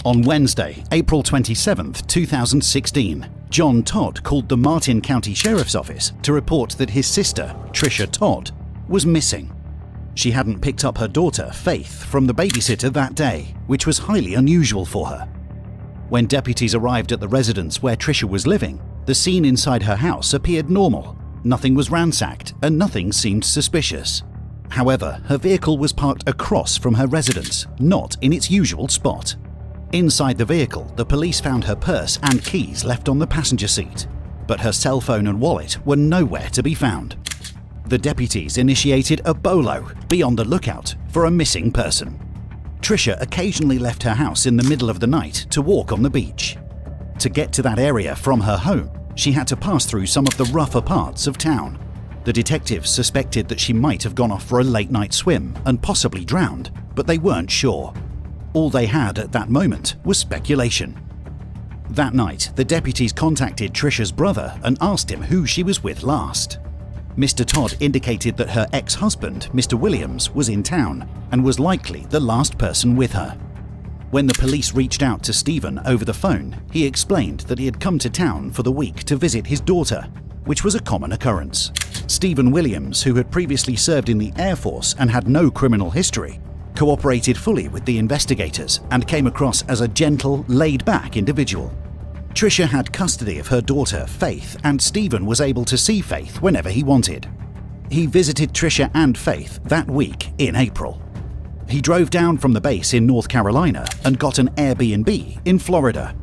On Wednesday, April 27, 2016, John Todd called the Martin County Sheriff's Office to report that his sister, Tricia Todd, was missing. She hadn't picked up her daughter, Faith, from the babysitter that day, which was highly unusual for her. When deputies arrived at the residence where Tricia was living, the scene inside her house appeared normal. Nothing was ransacked and nothing seemed suspicious. However, her vehicle was parked across from her residence, not in its usual spot. Inside the vehicle, the police found her purse and keys left on the passenger seat, but her cell phone and wallet were nowhere to be found. The deputies initiated a BOLO, be on the lookout for a missing person. Tricia occasionally left her house in the middle of the night to walk on the beach. To get to that area from her home, she had to pass through some of the rougher parts of town. The detectives suspected that she might have gone off for a late-night swim and possibly drowned, but they weren't sure. All they had at that moment was speculation. That night, the deputies contacted Tricia's brother and asked him who she was with last. Mr. Todd indicated that her ex-husband, Mr. Williams, was in town and was likely the last person with her. When the police reached out to Stephen over the phone, he explained that he had come to town for the week to visit his daughter, which was a common occurrence. Stephen Williams, who had previously served in the Air Force and had no criminal history, cooperated fully with the investigators and came across as a gentle, laid-back individual. Tricia had custody of her daughter, Faith, and Stephen was able to see Faith whenever he wanted. He visited Tricia and Faith that week in April. He drove down from the base in North Carolina and got an Airbnb in Florida.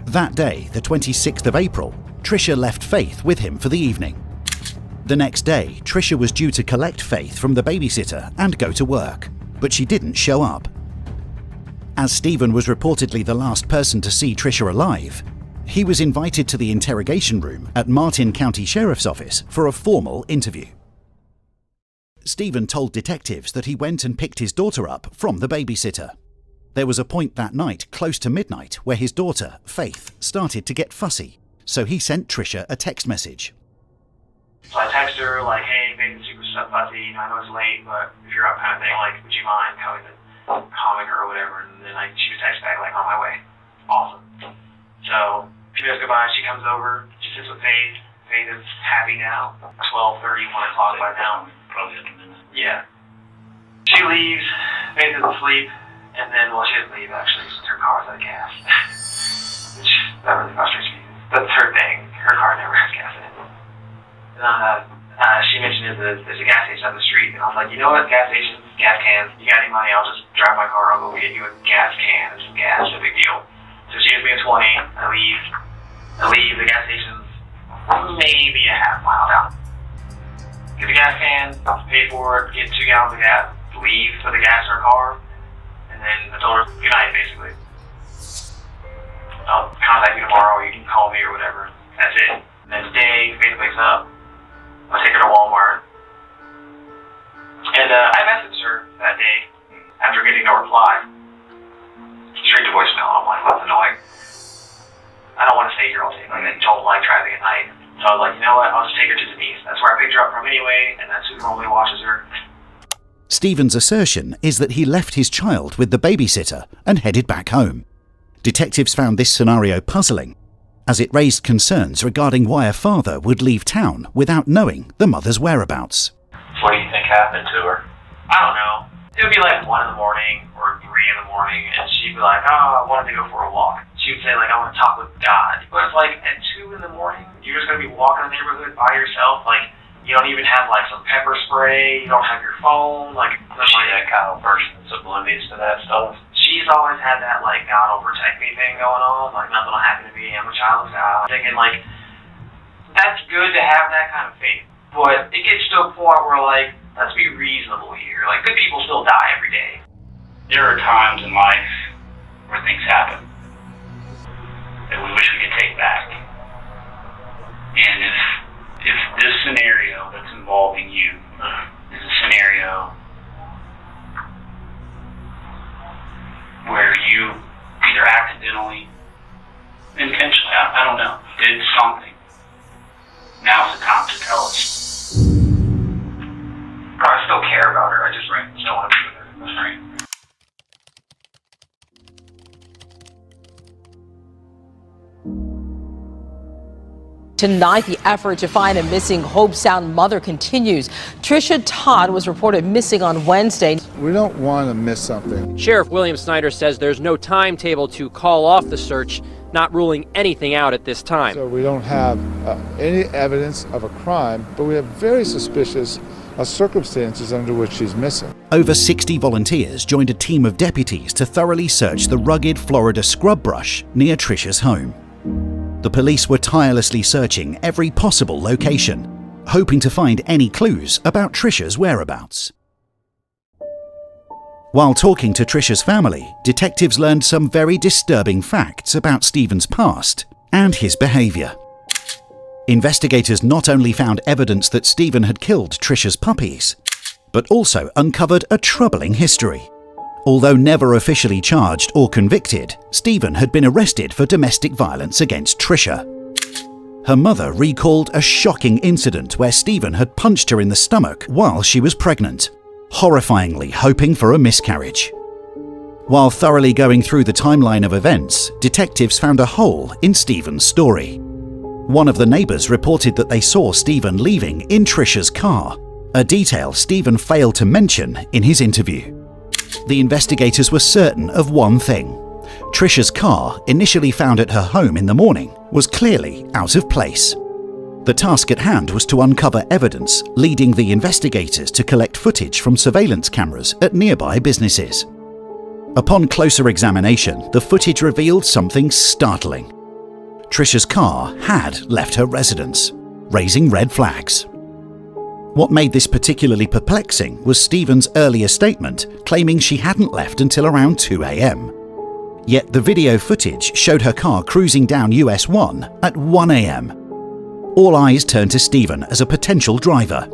That day, the 26th of April, Tricia left Faith with him for the evening. The next day, Tricia was due to collect Faith from the babysitter and go to work, but she didn't show up. As Stephen was reportedly the last person to see Tricia alive, he was invited to the interrogation room at Martin County Sheriff's Office for a formal interview. Stephen told detectives that he went and picked his daughter up from the babysitter. There was a point that night, close to midnight, where his daughter, Faith, started to get fussy, so he sent Tricia a text message. So I texted her, like, hey, Faith is super fussy, I know it's late, but if you're up kind of thing, like, would you mind coming and calming her or whatever? And then she was text back, like, on my way. Awesome. So she goes goodbye, she comes over, she sits with Faith. Faith is happy now, 12:30, 1 o'clock by now. Probably at the minute. Yeah. She leaves, Faith is asleep, and then, well, she doesn't leave actually, since her car's out of gas. Which, that really frustrates me. That's her thing, her car never has gas in it. And she mentioned there's a gas station on the street, and I was like, you know what, gas stations, gas cans, you got any money, I'll just drive my car, I'll go get you a gas can and some gas, no big deal. So she gives me a 20, I leave, the gas station's maybe a half mile down. Get the gas can, pay for it, get 2 gallons of gas, leave, put the gas in her car, and then I told her good night, basically. I'll contact you tomorrow, or you can call me or whatever. That's it. And then today, Faith wakes up, I take her to Walmart, and I messaged her that day after getting no reply. Straight to voicemail. I'm like, that's annoying. I don't want to stay here all day. Like, I don't like driving at night. So I was like, you know what? I'll just take her to Denise. That's where I picked her up from anyway, and that's who normally watches her. Stephen's assertion is that he left his child with the babysitter and headed back home. Detectives found this scenario puzzling, as it raised concerns regarding why a father would leave town without knowing the mother's whereabouts. What do you think happened to her? I don't know. It would be like 1 in the morning or 3 in the morning, and she'd be like, oh, I wanted to go for a walk. She would say, like, I want to talk with God. But it's like, at 2 in the morning, you're just going to be walking the neighborhood by yourself. Like, you don't even have, like, some pepper spray. You don't have your phone. Like, is she that kind of person that's oblivious to that stuff? She's always had that, like, God will protect me thing going on. Like, nothing will happen to me. I'm a child of God. I'm thinking, like, that's good to have that kind of faith. But it gets to a point where, like, let's be reasonable here. Like, good people still die every day. There are times in life where things happen that we wish we could take back. And if this scenario that's involving you is a scenario where you either accidentally, intentionally, I don't know, did something, now's the time to tell us. I still care about her. I just don't want to be with her. That's right. Tonight, the effort to find a missing Hobe Sound mother continues. Tricia Todd was reported missing on Wednesday. We don't want to miss something. Sheriff William Snyder says there's no timetable to call off the search, not ruling anything out at this time. So we don't have any evidence of a crime, but we have very suspicious circumstances under which she's missing. Over 60 volunteers joined a team of deputies to thoroughly search the rugged Florida scrub brush near Tricia's home. The police were tirelessly searching every possible location, hoping to find any clues about Tricia's whereabouts. While talking to Tricia's family, detectives learned some very disturbing facts about Stephen's past and his behaviour. Investigators not only found evidence that Stephen had killed Tricia's puppies, but also uncovered a troubling history. Although never officially charged or convicted, Stephen had been arrested for domestic violence against Tricia. Her mother recalled a shocking incident where Stephen had punched her in the stomach while she was pregnant, horrifyingly hoping for a miscarriage. While thoroughly going through the timeline of events, detectives found a hole in Stephen's story. One of the neighbours reported that they saw Stephen leaving in Tricia's car, a detail Stephen failed to mention in his interview. The investigators were certain of one thing. Tricia's car, initially found at her home in the morning, was clearly out of place. The task at hand was to uncover evidence, leading the investigators to collect footage from surveillance cameras at nearby businesses. Upon closer examination, the footage revealed something startling. Tricia's car had left her residence, raising red flags. What made this particularly perplexing was Stephen's earlier statement claiming she hadn't left until around 2 a.m. Yet the video footage showed her car cruising down US 1 at 1 a.m. All eyes turned to Stephen as a potential driver.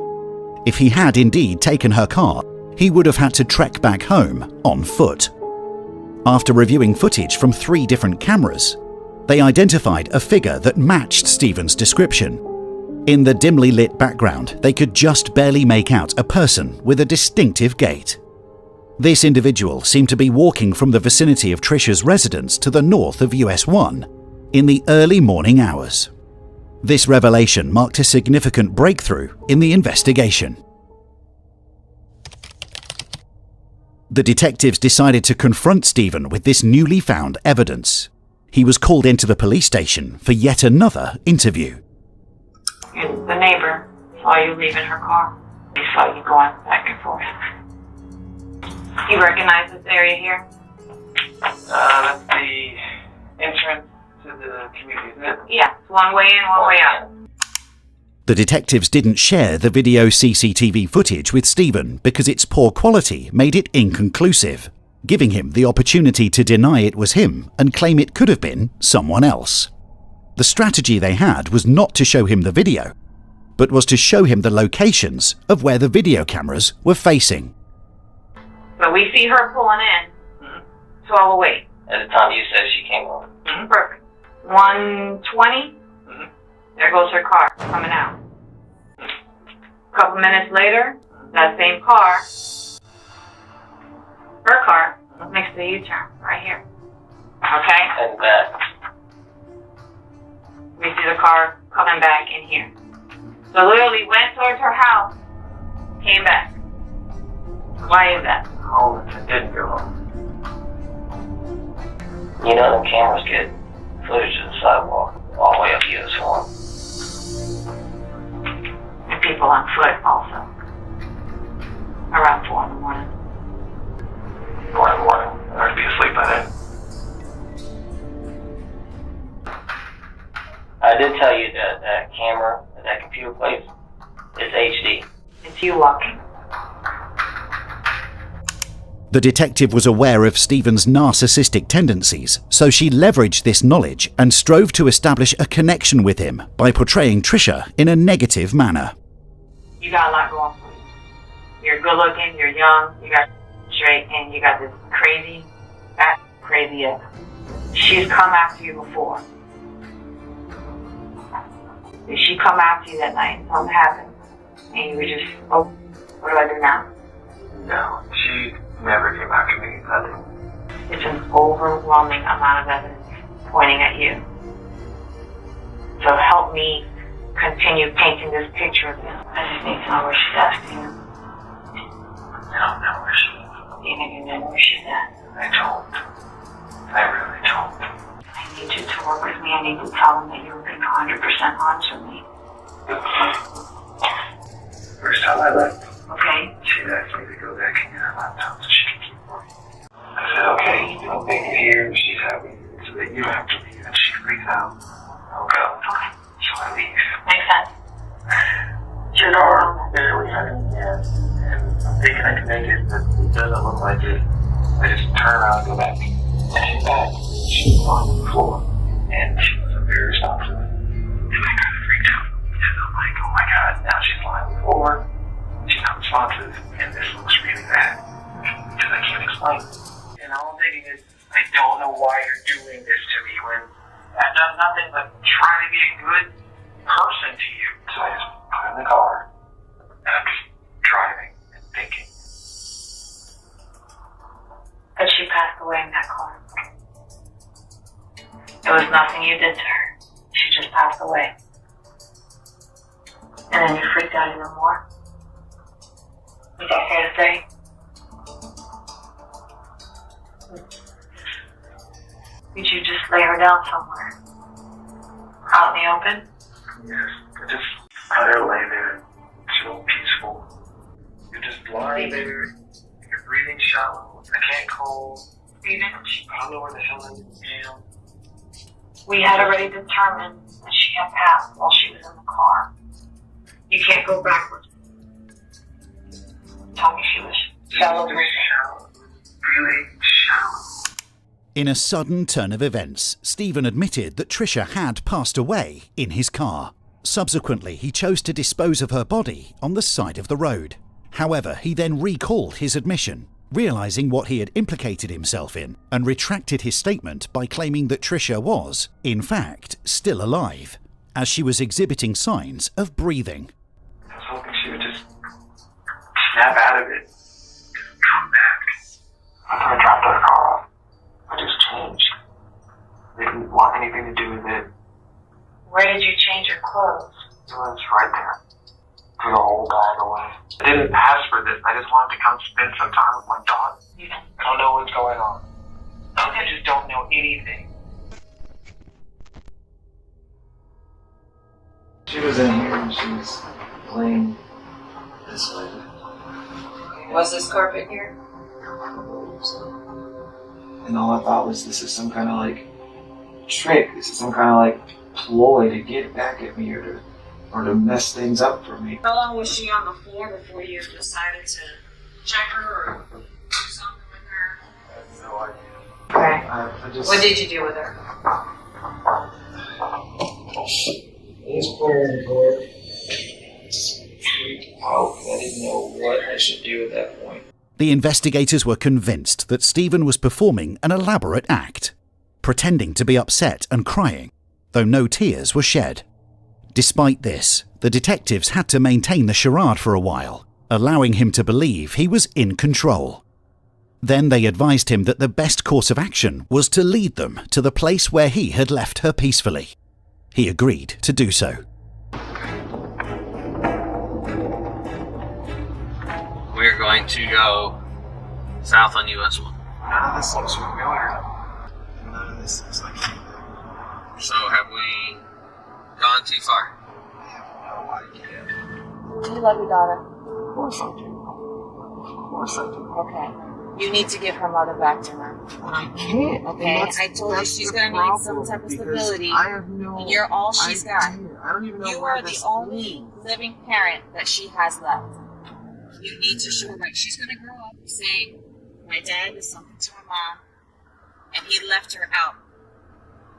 If he had indeed taken her car, he would have had to trek back home on foot. After reviewing footage from 3 different cameras, they identified a figure that matched Stephen's description. In the dimly lit background, they could just barely make out a person with a distinctive gait. This individual seemed to be walking from the vicinity of Tricia's residence to the north of US 1 in the early morning hours. This revelation marked a significant breakthrough in the investigation. The detectives decided to confront Stephen with this newly found evidence. He was called into the police station for yet another interview. The neighbor saw you leaving her car. He saw you going back and forth. You recognize this area here? That's the entrance to the community, isn't it? Yeah, it's one way in, one way out. The detectives didn't share the video CCTV footage with Stephen because its poor quality made it inconclusive, giving him the opportunity to deny it was him and claim it could have been someone else. The strategy they had was not to show him the video, but was to show him the locations of where the video cameras were facing. So we see her pulling in. 12:08. At the time you said she came over. Perfect. 1:20. There goes her car coming out. A couple minutes later, that same car, her car, makes the U-turn right here. Okay? And that. We see the car coming back in here. So literally went towards her house, came back. Why is that? Home and didn't go home. You know them cameras get footage of the sidewalk all the way up US 1. And people on foot also. Around 4 in the morning. 4 in the morning. I'd be asleep by then. I did tell you that that camera, that computer plays, is HD. It's you walking. The detective was aware of Stephen's narcissistic tendencies, so she leveraged this knowledge and strove to establish a connection with him by portraying Tricia in a negative manner. You got a lot going for you. You're good looking, you're young, you got straight, and you got this crazy ex. She's come after you before. Did she come after you that night? Something happened. And you were just, oh, what do I do now? No, she never came after me. Nothing. It's an overwhelming amount of evidence pointing at you. So help me continue painting this picture of him. I just need to know where she's at, Steven. I don't know where she is. Even you know where she's at. I don't. I really don't. I need you to work with me. I need to tell him that you're being 100% honest with me. First time I left, Okay? she asked me to go back and get her laptop so she can keep working. I said, okay, you don't make it here. She's happy. So that you have to leave. And she freaks out. I'll go. Okay. So I leave. Makes sense. Your car barely had any gas. And I'm thinking I can make it, but it doesn't look like it. I just turn around and go back. And she's back. She was on the floor. And she wasn't very responsive. And I kind of freaked out. And I'm like, oh my god, now she's lying on the floor. She's not responsive. And this looks really bad. Because I can't explain it. And all I'm thinking is, I don't know why you're doing this to me when I've done nothing but try to be a good person to you. So I just put in the car. And I'm just driving and thinking. But she passed away in that car. It was nothing you did to her. She just passed away. And then you freaked out even more. Is that fair to say? Did you just lay her down somewhere? Out in the open? Yes, I just let her lay there, so peaceful. You're just lying there, you're breathing shallow, I can't cold. Breathing. I don't know where the hell I am. We had already determined that she had passed while she was in the car. You can't go backwards. Tell me she was shallow. Shallow. Really shallow. In a sudden turn of events, Stephen admitted that Tricia had passed away in his car. Subsequently, he chose to dispose of her body on the side of the road. However, he then recalled his admission, realizing what he had implicated himself in, and retracted his statement by claiming that Tricia was, in fact, still alive, as she was exhibiting signs of breathing. I was hoping she would just snap out of it. Just come back. After I dropped her car off, I just changed. They didn't want anything to do with it. Where did you change your clothes? It was right there. Threw the whole bag away. I didn't ask for this. I just wanted to come spend some time with my daughter. I don't know what's going on. I just don't know anything. She was in here and she was playing this way. Was this carpet here? And all I thought was, this is some kind of like trick. This is some kind of like ploy to get back at me or to mess things up for me. How long was she on the floor before you decided to check her or do something with her? I have no idea. Okay. I just, What did you do with her? I just put her in the door. I just freaked out. I didn't know what I should do at that point. The investigators were convinced that Stephen was performing an elaborate act, pretending to be upset and crying, though no tears were shed. Despite this, the detectives had to maintain the charade for a while, allowing him to believe he was in control. Then they advised him that the best course of action was to lead them to the place where he had left her peacefully. He agreed to do so. We're going to go south on US 1. None of this looks familiar. None of this looks like anything. So have we gone too far? I have no idea. Do you love your daughter? Of course I do. Of course I do. Okay. You need to give her mother back to her. But I can't. Okay, And I told you that's she's the gonna need problem, some type of because stability. I have no. You're all she's got. I don't even know You where are the this only leads. living parent that she has left. You need to show her that she's going to grow up saying, my dad did something to my mom, and he left her out.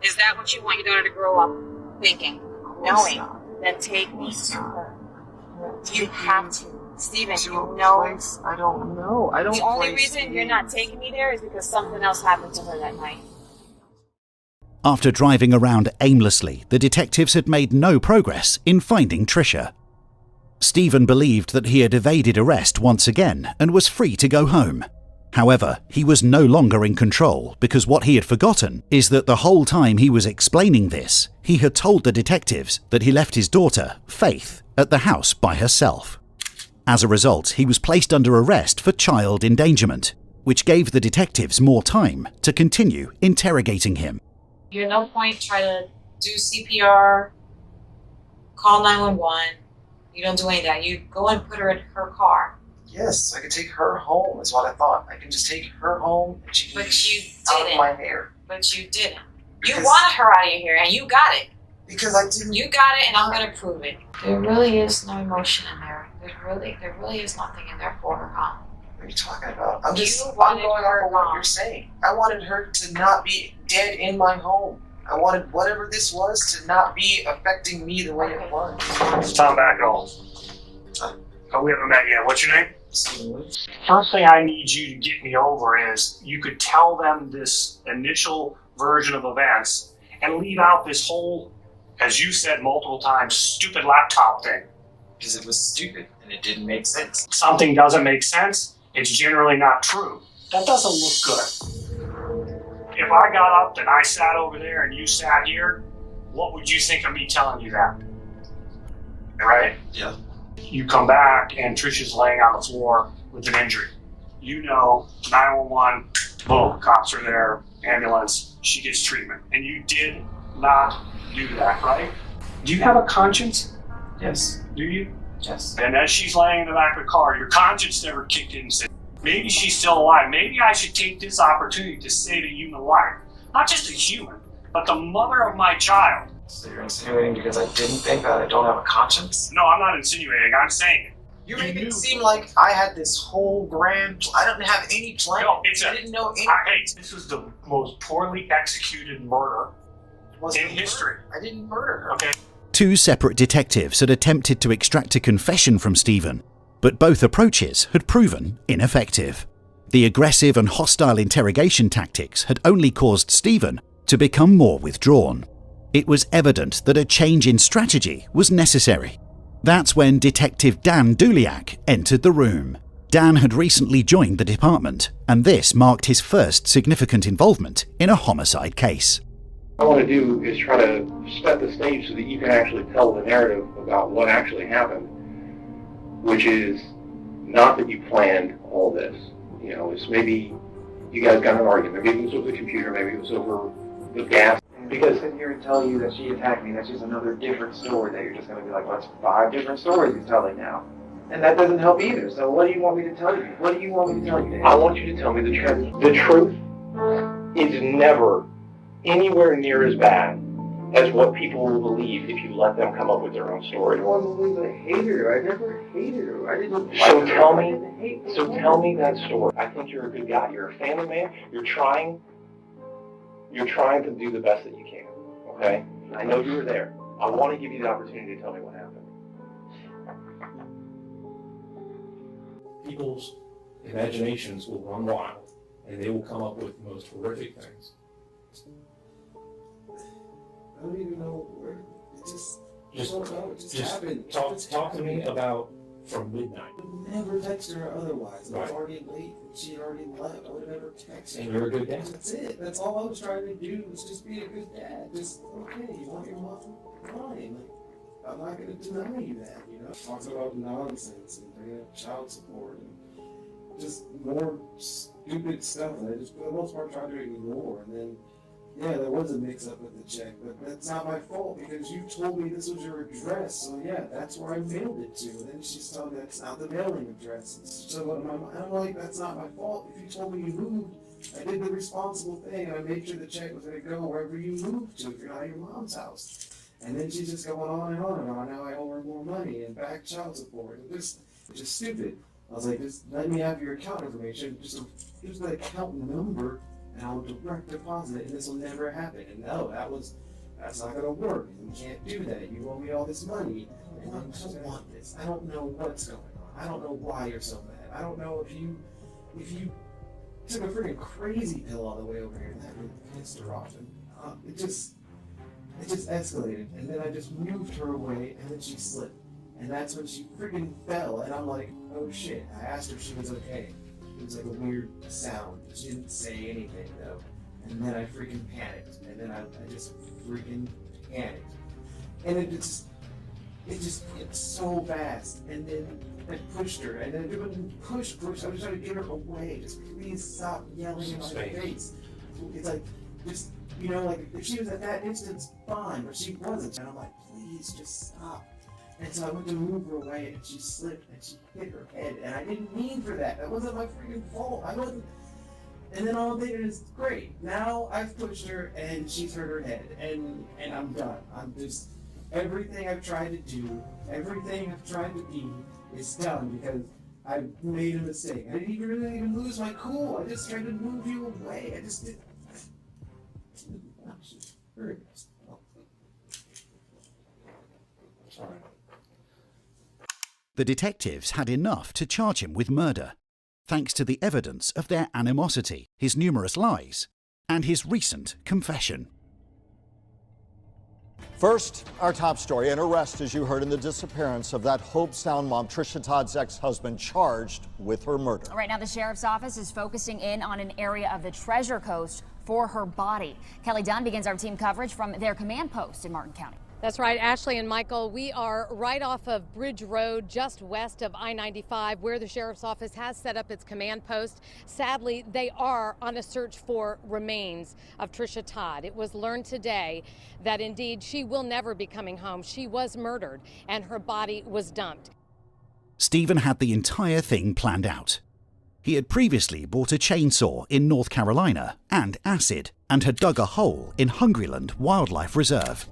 Is that what you want your daughter to grow up thinking? Knowing? Then take me to her. You have to. Stephen, you know. I don't know. I don't. The only reason you're not taking me there is because something else happened to her that night. After driving around aimlessly, the detectives had made no progress in finding Tricia. Stephen believed that he had evaded arrest once again and was free to go home. However, he was no longer in control because what he had forgotten is that the whole time he was explaining this, he had told the detectives that he left his daughter, Faith, at the house by herself. As a result, he was placed under arrest for child endangerment, which gave the detectives more time to continue interrogating him. You at no point try to do CPR, call 911. You don't do any of that. You go and put her in her car. Yes, I could take her home, is what I thought. I can just take her home and she can be out of my hair. But you didn't. You wanted her out of your hair, and you got it. Because I didn't. You got it, and I'm going to prove it. There really is no emotion in there. There really is nothing in there for her, huh? What are you talking about? I'm going off of what you're saying. I wanted her to not be dead in my home. I wanted whatever this was to not be affecting me the way it was. It's Tom Backall. We haven't met yet. What's your name? First thing I need you to get me over is you could tell them this initial version of events and leave out this whole, as you said multiple times, stupid laptop thing. Because it was stupid and it didn't make sense. Something doesn't make sense, it's generally not true. That doesn't look good. If I got up and I sat over there and you sat here, what would you think of me telling you that? Right? Yeah. You come back and Trisha's laying on the floor with an injury. You know, 911, boom, cops are there, ambulance, she gets treatment. And you did not do that, right? Do you have a conscience? Yes. Do you? Yes. And as she's laying in the back of the car, your conscience never kicked in and said, maybe she's still alive. Maybe I should take this opportunity to save a human life. Not just a human, but the mother of my child. So you're insinuating because I didn't think that I don't have a conscience? No, I'm not insinuating. I'm saying it. You make it seem like I had this whole grand... I don't have any plan. No, I didn't know any... This was the most poorly executed murder in history. I didn't murder her. Okay. 2 separate detectives had attempted to extract a confession from Stephen, but both approaches had proven ineffective. The aggressive and hostile interrogation tactics had only caused Stephen to become more withdrawn. It was evident that a change in strategy was necessary. That's when Detective Dan Duliak entered the room. Dan had recently joined the department, and this marked his first significant involvement in a homicide case. What I want to do is try to set the stage so that you can actually tell the narrative about what actually happened, which is not that you planned all this. You know, it's maybe you guys got in an argument. Maybe it was over the computer, maybe it was over the gas. Because sitting here and telling you that she attacked me, that's just another different story that you're just going to be like, well, that's 5 different stories he's telling now. And that doesn't help either. So what do you want me to tell you? What do you want me to tell you, Dave? I want you to tell me the truth. The truth is never anywhere near as bad as what people will believe if you let them come up with their own story. I don't believe I hated her. I never hated her. I didn't. So tell me that story. I think you're a good guy. You're a family man. You're trying to do the best that you can, okay? I know you were there. I want to give you the opportunity to tell me what happened. People's imaginations will run wild, and they will come up with the most horrific things. I don't even know where. It just don't know. It just happened. Talk to me about from midnight. I never texted her otherwise. It was Right. already late. She had already left. I would have never texted her. And you're a good dad. That's it. That's all I was trying to do was just be a good dad. Just, okay, you want your mom? Fine. Like, I'm not going to deny you that, you know? Talks about nonsense and bringing up child support and just more stupid stuff that I just, for the most part, tried to ignore. And then, yeah, there was a mix-up with the check, but that's not my fault because you told me this was your address. So, yeah, that's where I mailed it to. And then she's telling me that's not the mailing address. So I'm like, that's not my fault. If you told me you moved, I did the responsible thing. I made sure the check was going to go wherever you moved to if you're not at your mom's house. And then she's just going on and on and on. Now I owe her more money and back child support. It's just stupid. I was like, just let me have your account information. Just here's the account number. And I'll direct deposit it, and this will never happen. And no, that's not gonna work. You can't do that. You owe me all this money, and I don't want this. I don't know what's going on. I don't know why you're so mad. I don't know if you took a freaking crazy pill all the way over here and that really pissed her off. And it just escalated. And then I just moved her away, and then she slipped. And that's when she freaking fell. And I'm like, oh shit. I asked her if she was okay. It was like a weird sound. She didn't say anything though. And then I freaking panicked. And then I just freaking panicked. And it's so fast. And then I pushed her. And then I didn't push. I was trying to get her away. Just please stop yelling in my face. It's like, just, you know, like if she was at that instance, fine. But she wasn't. And I'm like, please just stop. And so I went to move her away, and she slipped, and she hit her head, and I didn't mean for that. That wasn't my freaking fault. I wasn't. And then all I'm thinking is, great, now I've pushed her, and she's hurt her head, and I'm done. I'm just, everything I've tried to do, everything I've tried to be, is done because I made a mistake. I didn't really even lose my cool. I just tried to move you away. I just did. Very nice. All right. The detectives had enough to charge him with murder, thanks to the evidence of their animosity, his numerous lies, and his recent confession. First, our top story, an arrest, as you heard, in the disappearance of that Hope Sound mom, Trisha Todd's ex-husband, charged with her murder. Right now, the sheriff's office is focusing in on an area of the Treasure Coast for her body. Kelly Dunn begins our team coverage from their command post in Martin County. That's right, Ashley and Michael. We are right off of Bridge Road, just west of I-95, where the sheriff's office has set up its command post. Sadly, they are on a search for remains of Trisha Todd. It was learned today that indeed she will never be coming home. She was murdered and her body was dumped. Stephen had the entire thing planned out. He had previously bought a chainsaw in North Carolina and acid, and had dug a hole in Hungryland Wildlife Reserve.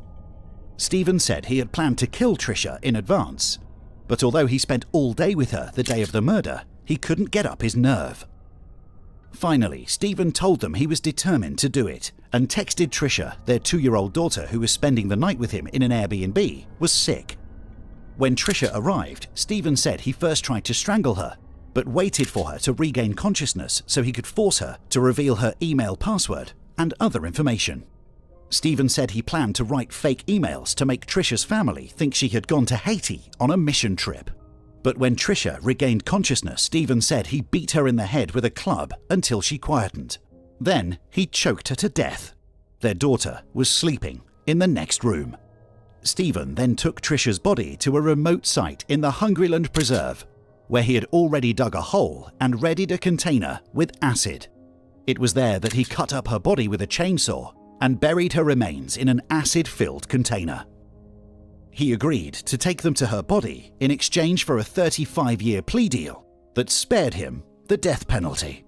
Stephen said he had planned to kill Trisha in advance, but although he spent all day with her the day of the murder, he couldn't get up his nerve. Finally, Stephen told them he was determined to do it, and texted Trisha, their 2-year-old daughter who was spending the night with him in an Airbnb, was sick. When Trisha arrived, Stephen said he first tried to strangle her, but waited for her to regain consciousness so he could force her to reveal her email password and other information. Stephen said he planned to write fake emails to make Trisha's family think she had gone to Haiti on a mission trip. But when Trisha regained consciousness, Stephen said he beat her in the head with a club until she quietened. Then he choked her to death. Their daughter was sleeping in the next room. Stephen then took Trisha's body to a remote site in the Hungryland Preserve, where he had already dug a hole and readied a container with acid. It was there that he cut up her body with a chainsaw and buried her remains in an acid-filled container. He agreed to take them to her body in exchange for a 35-year plea deal that spared him the death penalty.